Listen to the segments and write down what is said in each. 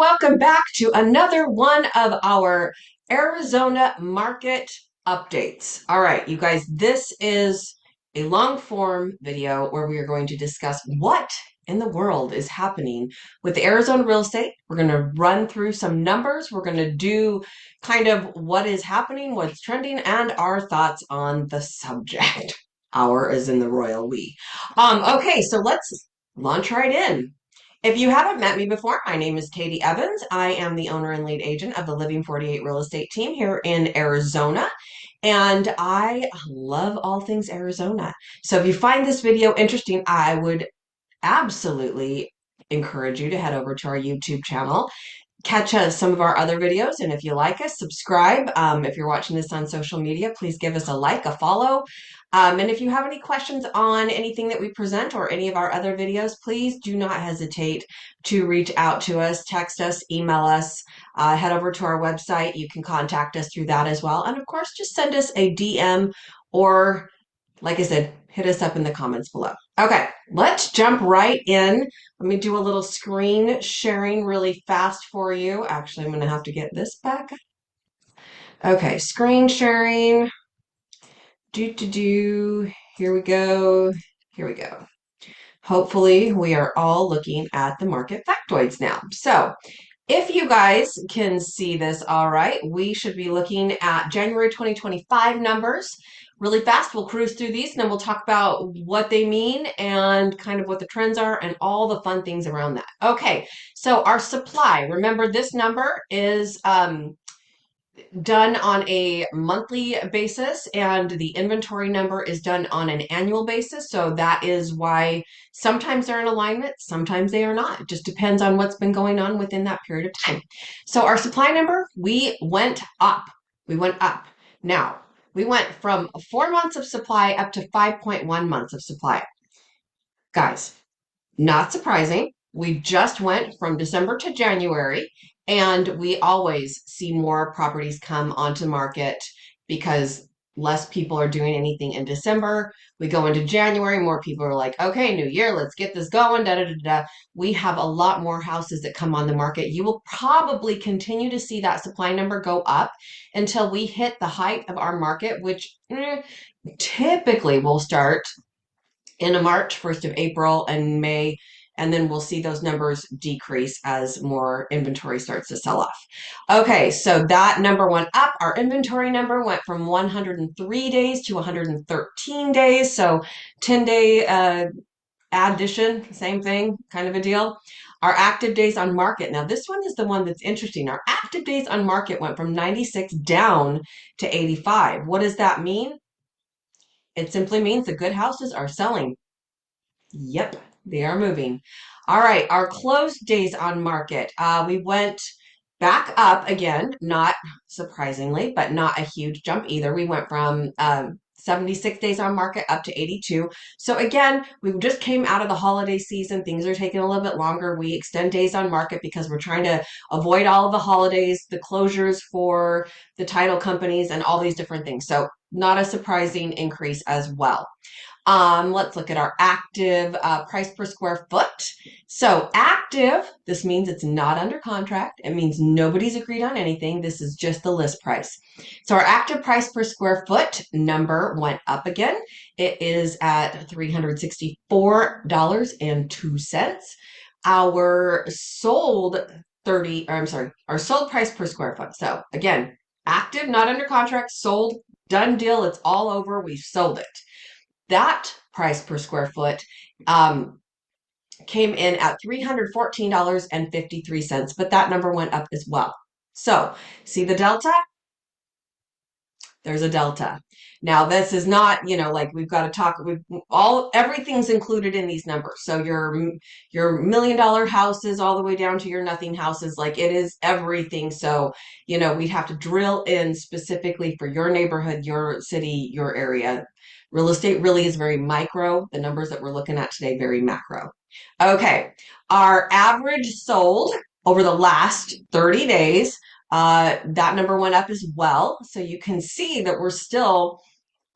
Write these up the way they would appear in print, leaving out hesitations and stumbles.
welcome back to another one of our Arizona market updates. All right, you guys, this is a long form video where we are going to discuss what in the world is happening with the Arizona real estate. We're going to run through some numbers. We're going to do kind of what is happening, what's trending, and our thoughts on the subject. Our is in the royal we. Okay, so let's launch right in. If you haven't met me before, my name is Katie Evans. I am the owner and lead agent of the Living 48 real estate team here in Arizona, and I love all things Arizona. So if you find this video interesting, I would absolutely encourage you to head over to our YouTube channel, catch some of our other videos, and if you like us, subscribe. If you're watching this on social media, please give us a like, a follow. And if you have any questions on anything that we present or any of our other videos, please do not hesitate to reach out to us, text us, email us, head over to our website. You can contact us through that as well. And of course, just send us a DM or, like I said, hit us up in the comments below. Okay, let's jump right in. Let me do a little screen sharing really fast for you. Actually, I'm going to have to get this back. Okay, screen sharing. Here we go. Here we go. Hopefully, we are all looking at the market factoids now. So, if you guys can see this all right, we should be looking at January 2025 numbers. Really fast, we'll cruise through these and then we'll talk about what they mean and kind of what the trends are and all the fun things around that. Okay, so our supply, remember this number is done on a monthly basis and the inventory number is done on an annual basis. So that is why sometimes they're in alignment, sometimes they are not. It just depends on what's been going on within that period of time. So our supply number, we went up. We went up. Now, we went from 4 months of supply up to 5.1 months of supply. Guys, not surprising. We just went from December to January, and we always see more properties come onto the market because less people are doing anything in December. We go into January, more people are like, okay, new year, let's get this going. Da, da, da, da. We have a lot more houses that come on the market. You will probably continue to see that supply number go up until we hit the height of our market, which typically will start in a March, 1st of April and May, and then we'll see those numbers decrease as more inventory starts to sell off. Okay, so that number went up. Our inventory number went from 103 days to 113 days, so 10-day addition, same thing, kind of a deal. Our active days on market. Now, this one is the one that's interesting. Our active days on market went from 96 down to 85. What does that mean? It simply means the good houses are selling. Yep, they are moving. All right, our closed days on market. We went back up again, not surprisingly, but not a huge jump either. We went from 76 days on market up to 82. So again, we just came out of the holiday season. Things are taking a little bit longer. We extend days on market because we're trying to avoid all of the holidays, the closures for the title companies and all these different things. So not a surprising increase as well. Let's look at our active price per square foot. So active, this means it's not under contract. It means nobody's agreed on anything. This is just the list price. So our active price per square foot number went up again. It is at $364.02. Our sold our sold price per square foot. So again, active, not under contract, sold, done deal. It's all over. We've sold it. That price per square foot came in at $314.53, but that number went up as well. So, see the delta? There's a delta. Now, this is not, like we've got to talk, everything's included in these numbers. So your $1 million houses all the way down to your nothing houses, like it is everything. So, we'd have to drill in specifically for your neighborhood, your city, your area. Real estate really is very micro. The numbers that we're looking at today, very macro. Okay, our average sold over the last 30 days, that number went up as well. So you can see that we're still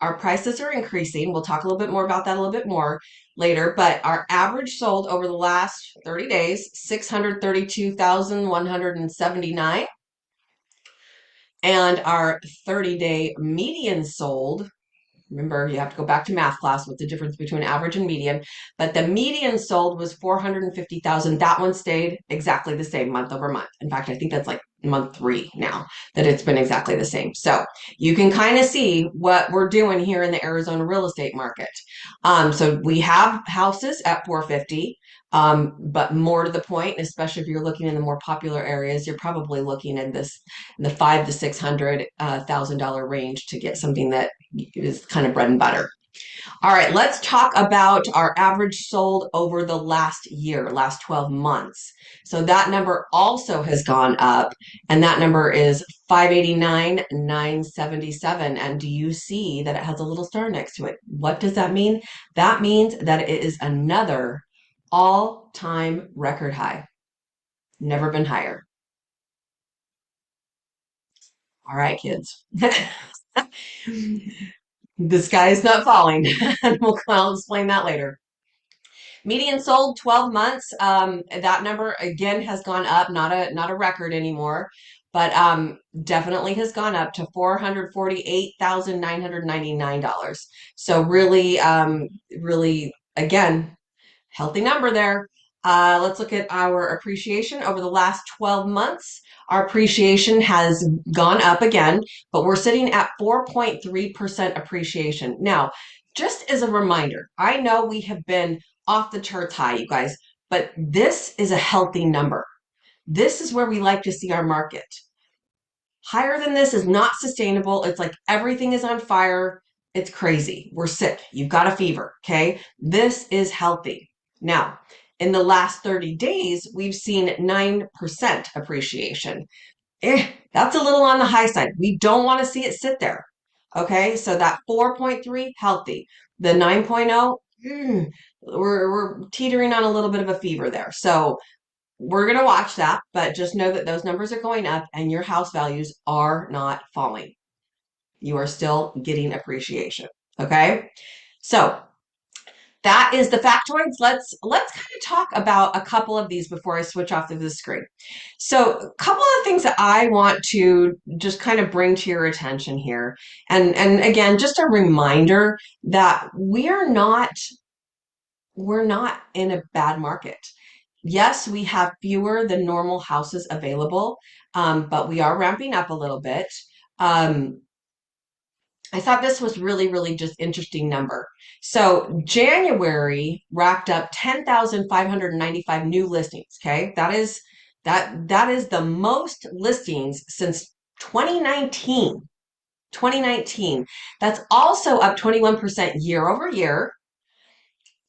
Our prices are increasing. We'll talk a little bit more about that a little bit more later, but our average sold over the last 30 days, 632,179, and our 30-day median sold. Remember, you have to go back to math class with the difference between average and median. But the median sold was 450,000. That one stayed exactly the same month over month. In fact, I think that's like month 3 now that it's been exactly the same. So you can kind of see what we're doing here in the Arizona real estate market. So we have houses at 450. But more to the point, especially if you're looking in the more popular areas, you're probably looking at this in the five to $600,000 range to get something that is kind of bread and butter. All right, let's talk about our average sold over the last year, last 12 months. So that number also has gone up, and that number is 589,977. And do you see that it has a little star next to it? What does that mean? That means that it is another all-time record high. Never been higher. All right, kids. The sky is not falling. I'll explain that later. Median sold 12 months. That number again has gone up, not a record anymore, but definitely has gone up to $448,999. So really, really again, healthy number there. Let's look at our appreciation over the last 12 months. Our appreciation has gone up again, but we're sitting at 4.3% appreciation. Now, just as a reminder, I know we have been off the charts high, you guys, but this is a healthy number. This is where we like to see our market. Higher than this is not sustainable. It's like everything is on fire. It's crazy. We're sick. You've got a fever. Okay. This is healthy. Now, in the last 30 days, we've seen 9% appreciation. That's a little on the high side. We don't want to see it sit there. Okay. So that 4.3, healthy. The 9.0, we're teetering on a little bit of a fever there. So we're going to watch that, but just know that those numbers are going up and your house values are not falling. You are still getting appreciation. Okay. So that is the factoids. Let's kind of talk about a couple of these before I switch off of the screen. So a couple of things that I want to just kind of bring to your attention here. And again, just a reminder that we're not in a bad market. Yes, we have fewer than normal houses available, but we are ramping up a little bit. Um, I thought this was really, really just interesting number. So January racked up 10,595 new listings. Okay, that is the most listings since 2019. 2019. That's also up 21% year over year.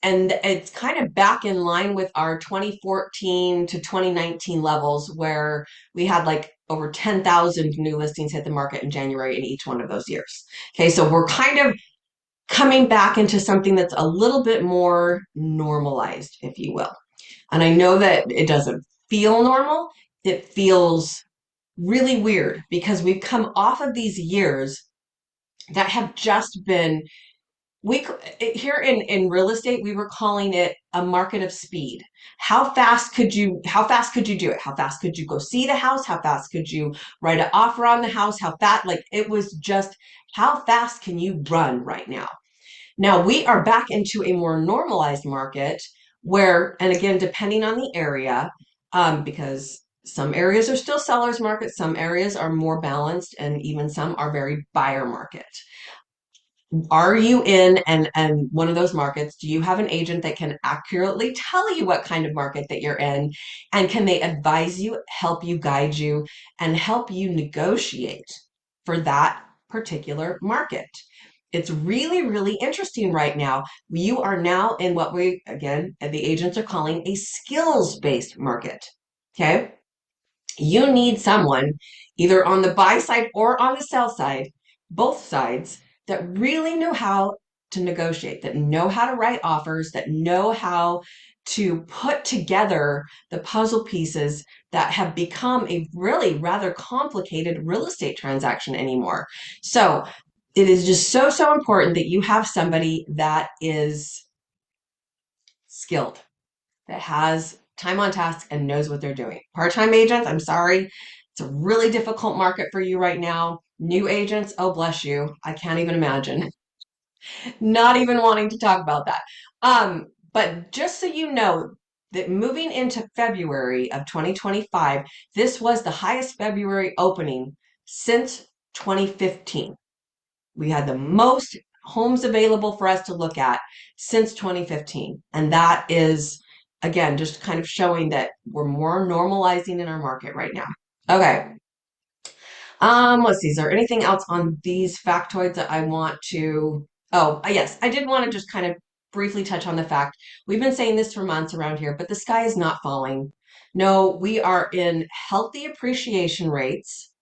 And it's kind of back in line with our 2014 to 2019 levels where we had like over 10,000 new listings hit the market in January in each one of those years. Okay, so we're kind of coming back into something that's a little bit more normalized, if you will. And I know that it doesn't feel normal. It feels really weird because we've come off of these years that have just been we here in real estate we were calling it a market of speed. How fast could you do it? How fast could you go see the house? How fast could you write an offer on the house? How fast, like it was just how fast can you run right now? Now we are back into a more normalized market where, and again, depending on the area, because some areas are still sellers market, some areas are more balanced, and even some are very buyer market. Are you in and one of those markets? Do you have an agent that can accurately tell you what kind of market that you're in? And can they advise you, help you, guide you, and help you negotiate for that particular market? It's really, really interesting right now. You are now in what we, again, the agents are calling a skills-based market. Okay? You need someone either on the buy side or on the sell side, both sides, that really know how to negotiate, that know how to write offers, that know how to put together the puzzle pieces that have become a really rather complicated real estate transaction anymore. So it is just so, so important that you have somebody that is skilled, that has time on task and knows what they're doing. Part-time agents, I'm sorry, it's a really difficult market for you right now. New agents, oh bless you. I can't even imagine. Not even wanting to talk about that. But just so you know, that moving into February of 2025, this was the highest February opening since 2015. We had the most homes available for us to look at since 2015. And that is, again, just kind of showing that we're more normalizing in our market right now. Okay. Let's see. Is there anything else on these factoids that I want to? Oh, yes, I did want to just kind of briefly touch on the fact we've been saying this for months around here, but the sky is not falling. No, we are in healthy appreciation rates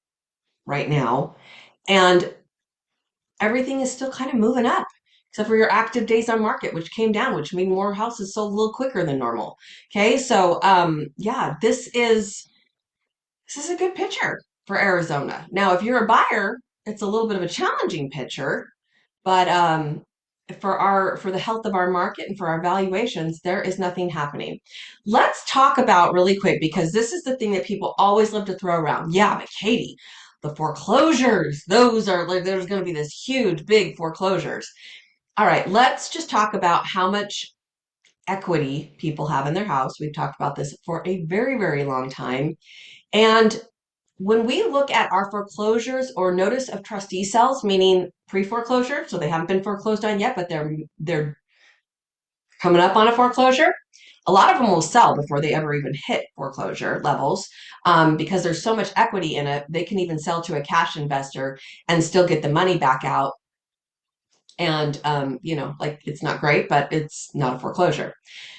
right now, and everything is still kind of moving up, except for your active days on market, which came down, which mean more houses sold a little quicker than normal. Okay, so yeah, this is a good picture for Arizona. Now, if you're a buyer, it's a little bit of a challenging picture, but for the health of our market and for our valuations, there is nothing happening. Let's talk about really quick because this is the thing that people always love to throw around. Yeah, but Katie, the foreclosures, those are like there's going to be this huge, big foreclosures. All right, let's just talk about how much equity people have in their house. We've talked about this for a very, very long time. And when we look at our foreclosures or notice of trustee sales, meaning pre-foreclosure, so they haven't been foreclosed on yet, but they're coming up on a foreclosure, a lot of them will sell before they ever even hit foreclosure levels because there's so much equity in it. They can even sell to a cash investor and still get the money back out. And like it's not great, but it's not a foreclosure.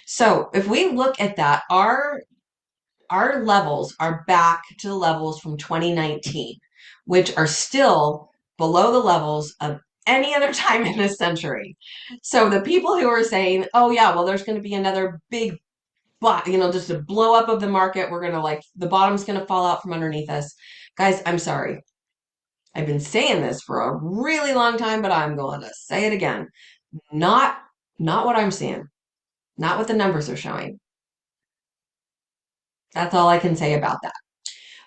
So if we look at that, our levels are back to the levels from 2019, which are still below the levels of any other time in this century. So the people who are saying, oh yeah, well, there's going to be another big, just a blow up of the market. We're going to the bottom's going to fall out from underneath us. Guys, I'm sorry. I've been saying this for a really long time, but I'm going to say it again. Not, not what I'm seeing. Not what the numbers are showing. That's all I can say about that.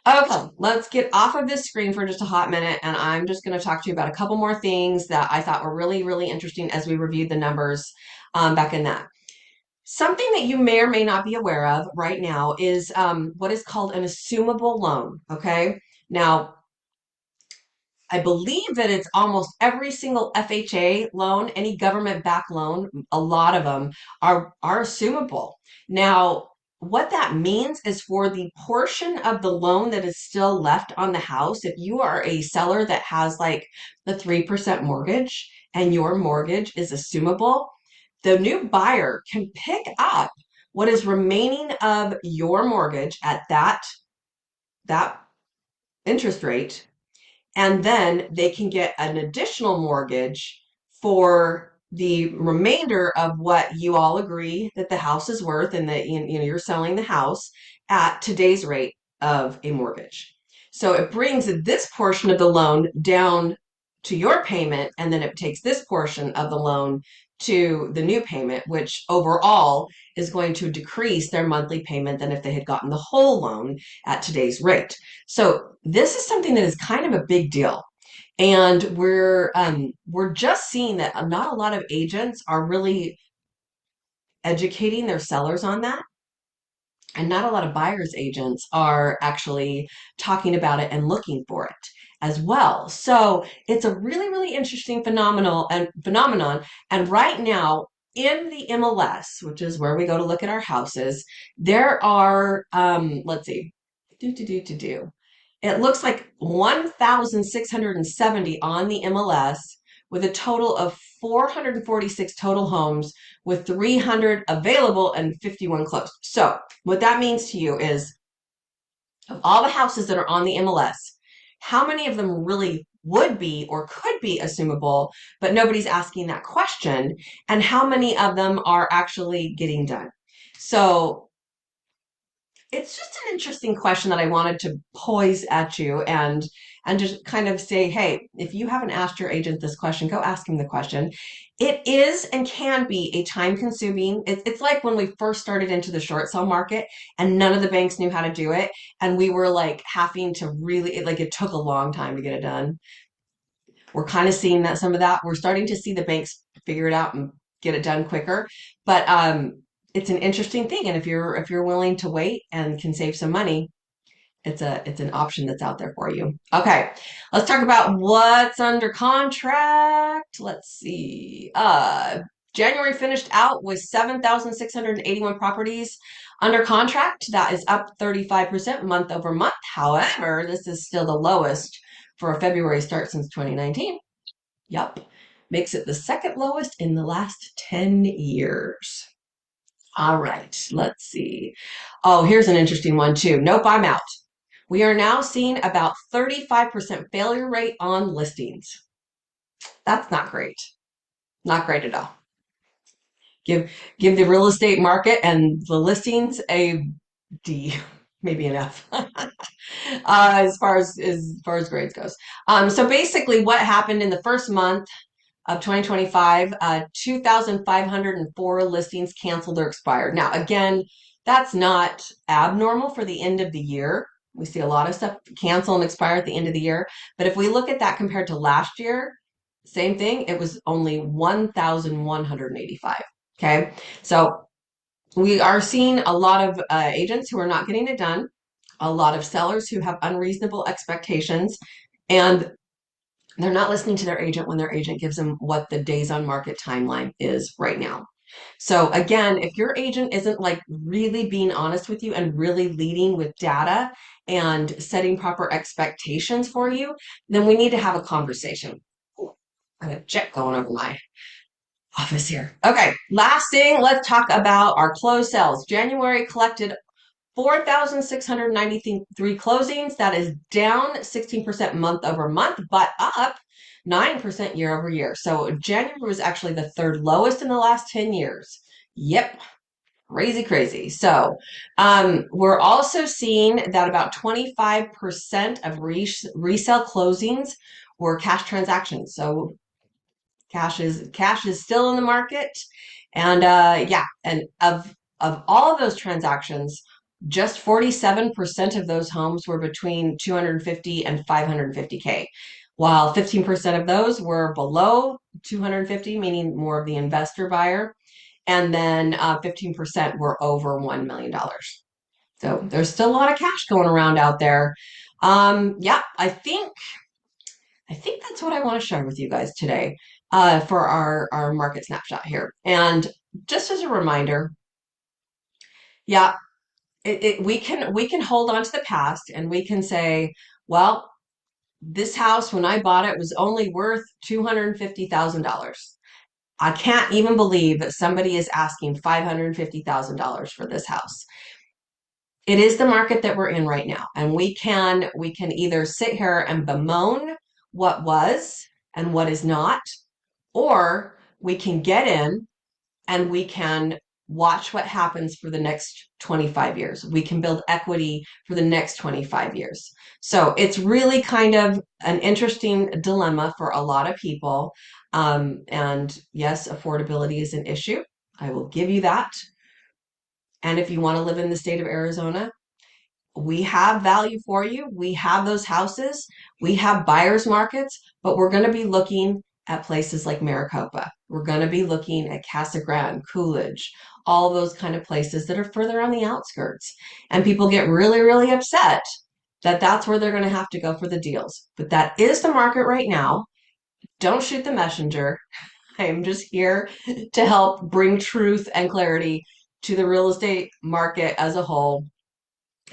Okay, let's get off of this screen for just a hot minute, and I'm just going to talk to you about a couple more things that I thought were really, really interesting as we reviewed the numbers back in that. Something that you may or may not be aware of right now is what is called an assumable loan. Okay, now I believe that it's almost every single FHA loan, any government-backed loan, a lot of them are assumable. Now, what that means is for the portion of the loan that is still left on the house, if you are a seller that has like the 3% mortgage and your mortgage is assumable, the new buyer can pick up what is remaining of your mortgage at that interest rate, and then they can get an additional mortgage for the remainder of what you all agree that the house is worth and that you're selling the house at today's rate of a mortgage. So it brings this portion of the loan down to your payment, and then it takes this portion of the loan to the new payment, which overall is going to decrease their monthly payment than if they had gotten the whole loan at today's rate. So this is something that is kind of a big deal. And we're just seeing that not a lot of agents are really educating their sellers on that. And not a lot of buyers agents are actually talking about it and looking for it as well. So it's a really, really interesting phenomenon. And right now in the MLS, which is where we go to look at our houses, there are let's see, it looks like 1,670 on the MLS with a total of 446 total homes with 300 available and 51 closed. So what that means to you is of all the houses that are on the MLS, how many of them really would be or could be assumable, but nobody's asking that question, and how many of them are actually getting done. So It's just an interesting question that I wanted to poise at you and just kind of say, hey, if you haven't asked your agent this question, go ask him the question. It is and can be a time consuming. It's like when we first started into the short sale market and none of the banks knew how to do it, and we were like having to really like it took a long time to get it done. We're kind of seeing that some of that. We're starting to see the banks figure it out and get it done quicker. But it's an interesting thing. And if you're willing to wait and can save some money, it's an option that's out there for you. Okay, let's talk about what's under contract. Let's see. January finished out with 7,681 properties under contract. That is up 35% month over month. However, this is still the lowest for a February start since 2019. Yup. Makes it the second lowest in the last 10 years. All right, let's see. Oh, here's an interesting one too. Nope, I'm out. We are now seeing about 35% failure rate on listings. That's not great. Not great at all. Give the real estate market and the listings a D, maybe an F, as far as grades goes. So basically, what happened in the first month of 2025, 2,504 listings canceled or expired. Now, again, that's not abnormal for the end of the year. We see a lot of stuff cancel and expire at the end of the year. But if we look at that compared to last year, same thing, it was only 1,185. Okay. So we are seeing a lot of agents who are not getting it done, a lot of sellers who have unreasonable expectations, and they're not listening to their agent when their agent gives them what the days on market timeline is right now. So again, if your agent isn't like really being honest with you and really leading with data and setting proper expectations for you, then we need to have a conversation. Ooh, I got a jet going over my office here. Okay, last thing, let's talk about our closed sales. January collected 4,693 closings. That is down 16% month over month, but up 9% year over year. So January was actually the third lowest in the last 10 years. Yep, crazy, crazy. So we're also seeing that about 25% of resale closings were cash transactions. So cash is still in the market, and yeah, and of all of those transactions, just 47% of those homes were between 250 and 550K, while 15% of those were below 250, meaning more of the investor buyer, and then 15% were over $1 million. So there's still a lot of cash going around out there. Yeah, I think that's what I want to share with you guys today for our market snapshot here. And just as a reminder, yeah, we can hold on to the past and we can say, well, this house when I bought it was only worth $250,000. I can't even believe that somebody is asking $550,000 for this house. It is the market that we're in right now, and we can either sit here and bemoan what was and what is not, or we can get in and we can watch what happens for the next 25 years. We can build equity for the next 25 years. So it's really kind of an interesting dilemma for a lot of people. And yes, affordability is an issue. I will give you that. And if you want to live in the state of Arizona, we have value for you. We have those houses. We have buyers markets, but we're going to be looking at places like Maricopa. We're going to be looking at Casa Grande, Coolidge, all those kind of places that are further on the outskirts. And people get really, really upset that that's where they're going to have to go for the deals. But that is the market right now. Don't shoot the messenger. I am just here to help bring truth and clarity to the real estate market as a whole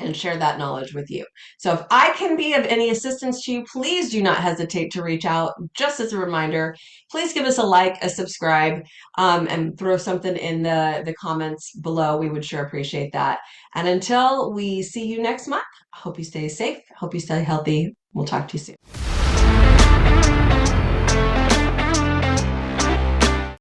and share that knowledge with you. So if I can be of any assistance to you, please do not hesitate to reach out. Just as a reminder, please give us a like, a subscribe, and throw something in the comments below. We would sure appreciate that. And until we see you next month, I hope you stay safe. Hope you stay healthy. We'll talk to you soon.